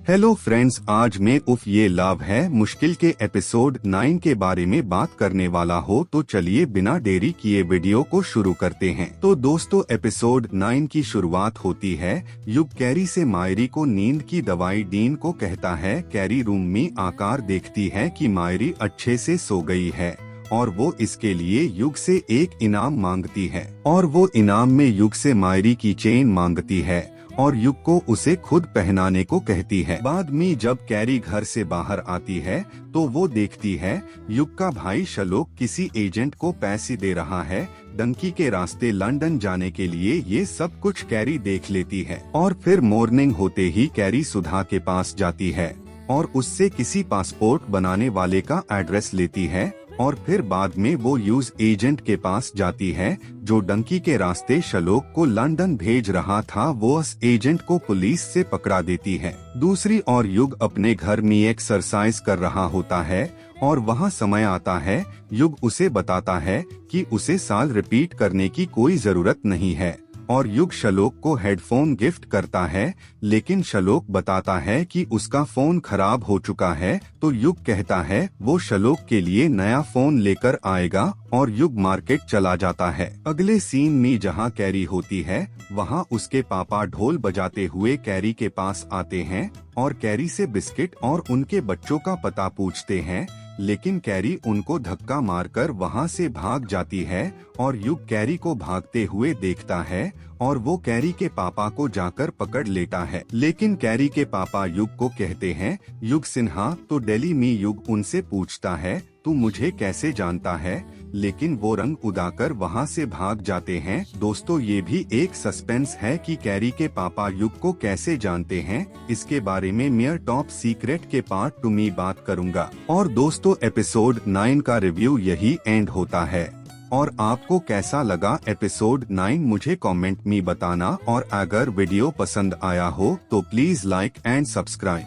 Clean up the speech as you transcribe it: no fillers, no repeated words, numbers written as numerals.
Hello friends, आज मैं उफ ये लाभ है मुश्किल के एपिसोड 9 के बारे में बात करने वाला हो, तो चलिए बिना देरी किए वीडियो को शुरू करते हैं। तो दोस्तों, एपिसोड 9 की शुरुआत होती है युग कैरी से मायरी को नींद की दवाई डीन को कहता है। कैरी रूम में आकार देखती है कि मायरी अच्छे से सो गई है और वो इसके लिए युग से एक इनाम मांगती है और वो इनाम में युग से मायरी की चेन मांगती है और युग को उसे खुद पहनाने को कहती है। बाद में जब कैरी घर से बाहर आती है तो वो देखती है युग का भाई शलोक किसी एजेंट को पैसे दे रहा है डंकी के रास्ते लंदन जाने के लिए। ये सब कुछ कैरी देख लेती है और फिर मॉर्निंग होते ही कैरी सुधा के पास जाती है और उससे किसी पासपोर्ट बनाने वाले का एड्रेस लेती है और फिर बाद में वो यूज एजेंट के पास जाती है जो डंकी के रास्ते शलोक को लंदन भेज रहा था। वो उस एजेंट को पुलिस से पकड़ा देती है। दूसरी ओर युग अपने घर में एक्सरसाइज कर रहा होता है और वहाँ समय आता है युग उसे बताता है कि उसे साल रिपीट करने की कोई जरूरत नहीं है और युग शलोक को हेडफोन गिफ्ट करता है, लेकिन शलोक बताता है कि उसका फोन खराब हो चुका है। तो युग कहता है वो शलोक के लिए नया फोन लेकर आएगा और युग मार्केट चला जाता है। अगले सीन में जहां कैरी होती है वहां उसके पापा ढोल बजाते हुए कैरी के पास आते हैं और कैरी से बिस्किट और उनके बच्चों का पता पूछते हैं, लेकिन कैरी उनको धक्का मारकर वहां से भाग जाती है और युग कैरी को भागते हुए देखता है और वो कैरी के पापा को जाकर पकड़ लेता है। लेकिन कैरी के पापा युग को कहते हैं युग सिन्हा। तो दिल्ली में युग उनसे पूछता है तू मुझे कैसे जानता है, लेकिन वो रंग उड़ाकर वहां से भाग जाते हैं। दोस्तों, ये भी एक सस्पेंस है कि कैरी के पापा युग को कैसे जानते हैं। इसके बारे में मैं टॉप सीक्रेट के पार्ट 2 में बात करूंगा। और दोस्तों, एपिसोड 9 का रिव्यू यही एंड होता है और आपको कैसा लगा एपिसोड 9 मुझे कमेंट में बताना और अगर वीडियो पसंद आया हो तो प्लीज लाइक एंड सब्सक्राइब।